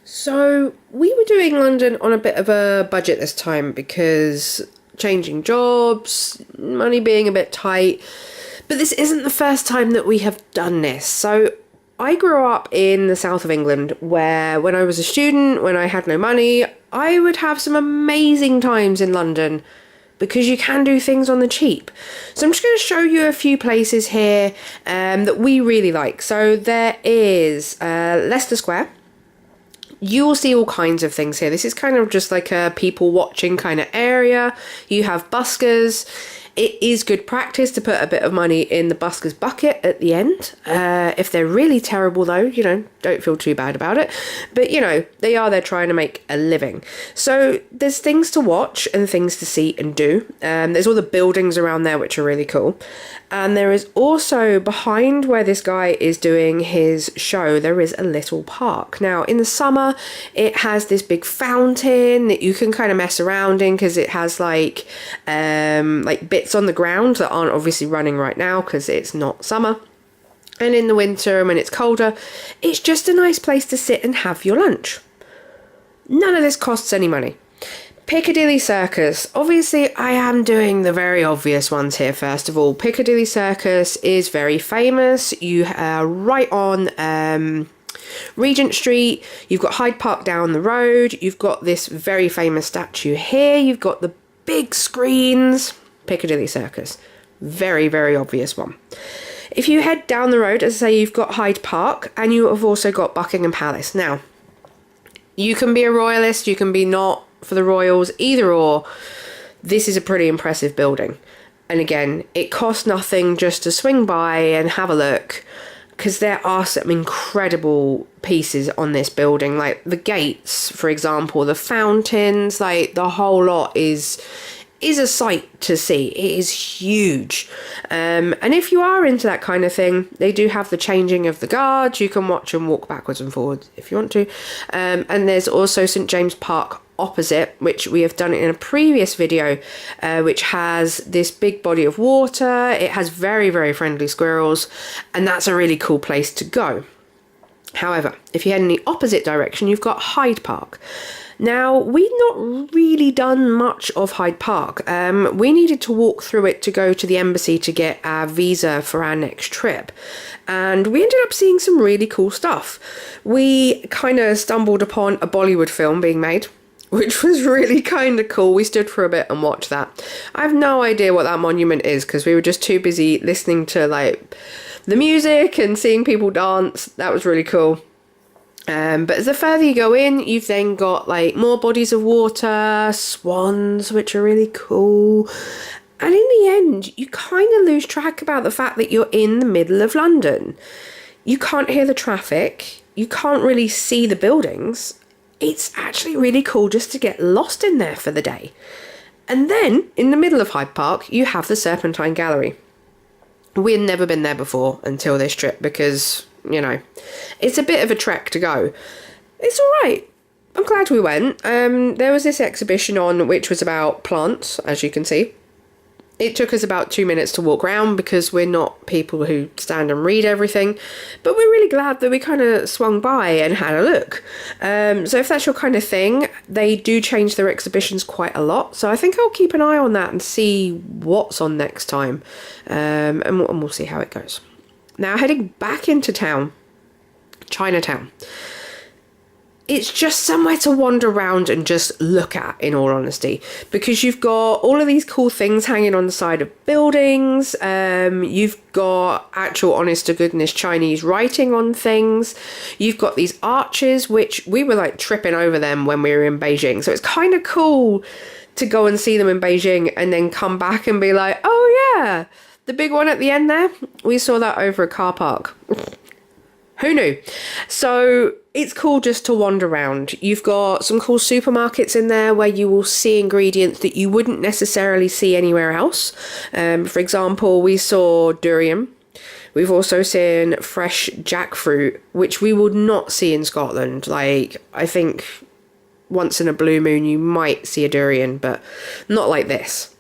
So we were doing London on a bit of a budget this time because changing jobs, money being a bit tight. But this isn't the first time that we have done this. So I grew up in the south of England where when I was a student, when I had no money, I would have some amazing times in London because you can do things on the cheap. So I'm just going to show you a few places here that we really like. So there is Leicester Square. You will see all kinds of things here. This is kind of just like a people watching kind of area. You have buskers. It is good practice to put a bit of money in the buskers bucket at the end. If they're really terrible though, don't feel too bad about it. But they are there trying to make a living. So there's things to watch and things to see and do. There's all the buildings around there which are really cool. And there is also behind where this guy is doing his show, there is a little park. Now in the summer, it has this big fountain that you can kind of mess around in because it has like bits on the ground that aren't obviously running right now because it's not summer. And in the winter and when it's colder, it's just a nice place to sit and have your lunch. None of this costs any money. Piccadilly Circus. Obviously, I am doing the very obvious ones here, first of all. Piccadilly Circus is very famous. You are right on Regent Street. You've got Hyde Park down the road. You've got this very famous statue here. You've got the big screens. Piccadilly Circus. Very, very obvious one. If you head down the road, as I say, you've got Hyde Park and you have also got Buckingham Palace. Now, you can be a royalist, you can be not for the royals, either or. This is a pretty impressive building. And again, it costs nothing just to swing by and have a look because there are some incredible pieces on this building, like the gates, for example, the fountains, like the whole lot is a sight to see. It is huge. And if you are into that kind of thing, they do have the changing of the guards. You can watch them walk backwards and forwards if you want to. And there's also St James Park opposite, which we have done in a previous video, which has this big body of water. It has very, very friendly squirrels, and that's a really cool place to go. However, if you head in the opposite direction, you've got Hyde Park. Now, we've not really done much of Hyde Park. We needed to walk through it to go to the embassy to get our visa for our next trip. And we ended up seeing some really cool stuff. We kind of stumbled upon a Bollywood film being made, which was really kind of cool. We stood for a bit and watched that. I have no idea what that monument is because we were just too busy listening to the music and seeing people dance. That was really cool. But as the further you go in, you've then got more bodies of water, swans, which are really cool. And in the end, you kind of lose track about the fact that you're in the middle of London. You can't hear the traffic. You can't really see the buildings. It's actually really cool just to get lost in there for the day. And then, in the middle of Hyde Park, you have the Serpentine Gallery. We had never been there before until this trip because it's a bit of a trek to go. It's all right. I'm glad we went. There was this exhibition on which was about plants, as you can see. It took us about 2 minutes to walk around because we're not people who stand and read everything. But we're really glad that we kind of swung by and had a look. So if that's your kind of thing, they do change their exhibitions quite a lot. So I think I'll keep an eye on that and see what's on next time. And we'll see how it goes. Now, heading back into town, Chinatown. It's just somewhere to wander around and just look at, in all honesty, because you've got all of these cool things hanging on the side of buildings. You've got actual honest to goodness Chinese writing on things. You've got these arches, which we were tripping over them when we were in Beijing. So it's kind of cool to go and see them in Beijing and then come back and be like, oh yeah, the big one at the end there, we saw that over a car park. Who knew? So it's cool just to wander around. You've got some cool supermarkets in there where you will see ingredients that you wouldn't necessarily see anywhere else. For example, we saw durian. We've also seen fresh jackfruit, which we would not see in Scotland. I think once in a blue moon you might see a durian, but not like this.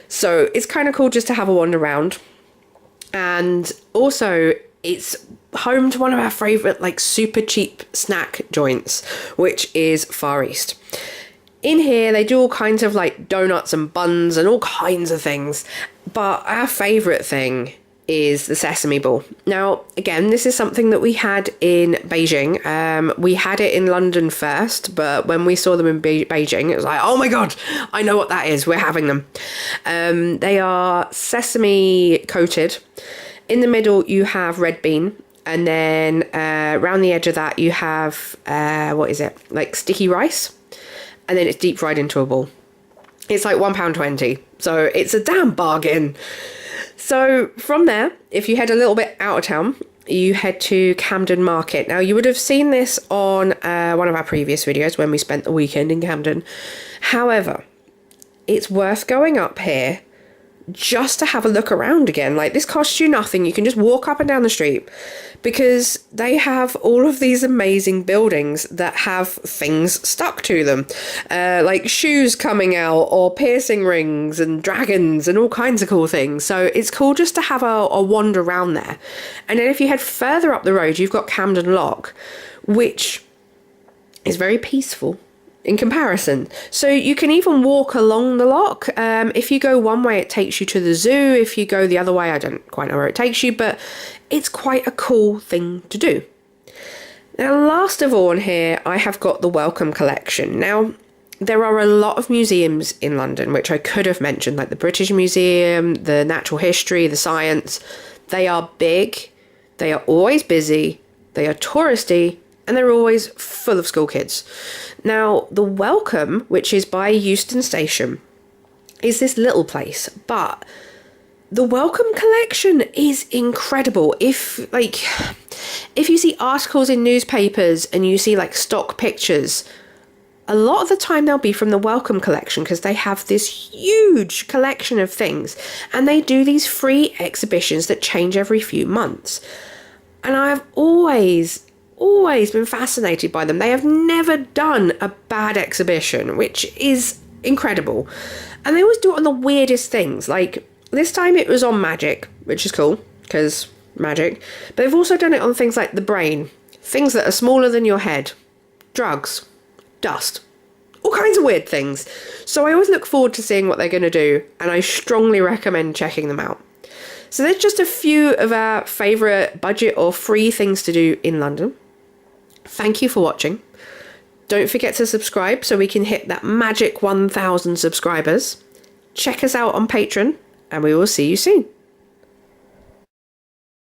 So it's kind of cool just to have a wander around. And also, It's home to one of our favourite, like, super cheap snack joints, which is Far East. In here, they do all kinds of, like, donuts and buns and all kinds of things. But our favourite thing is the sesame ball. Now, again, this is something that we had in Beijing. We had it in London first, but when we saw them in Beijing, it was like, oh my God, I know what that is. We're having them. They are sesame coated. In the middle, you have red bean. And then around the edge of that, you have, like sticky rice. And then it's deep fried into a ball. It's like £1.20. So it's a damn bargain. So from there, if you head a little bit out of town, you head to Camden Market. Now, you would have seen this on one of our previous videos when we spent the weekend in Camden. However, it's worth going up here just to have a look around again. Like, this costs you nothing. You can just walk up and down the street because they have all of these amazing buildings that have things stuck to them, like shoes coming out or piercing rings and dragons and all kinds of cool things. So it's cool just to have a wander around there. And then if you head further up the road, you've got Camden Lock, which is very peaceful in comparison. So you can even walk along the lock. If you go one way, it takes you to the zoo. If you go the other way, I don't quite know where it takes you, but it's quite a cool thing to do. Now, last of all in here, I have got the Wellcome Collection. Now, there are a lot of museums in London, which I could have mentioned, like the British Museum, the Natural History, the Science. They are big, they are always busy, they are touristy, and they're always full of school kids. Now, the Wellcome, which is by Euston Station, is this little place, but the Wellcome Collection is incredible. If you see articles in newspapers and you see like stock pictures, a lot of the time they'll be from the Wellcome Collection because they have this huge collection of things and they do these free exhibitions that change every few months. And I've always been fascinated by them. They have never done a bad exhibition, which is incredible. And they always do it on the weirdest things. Like this time it was on magic, which is cool because magic. But they've also done it on things like the brain, things that are smaller than your head, drugs, dust, all kinds of weird things. So I always look forward to seeing what they're going to do, and I strongly recommend checking them out. So there's just a few of our favourite budget or free things to do in London. Thank you for watching. Don't forget to subscribe so we can hit that magic 1,000 subscribers. Check us out on Patreon, and we will see you soon.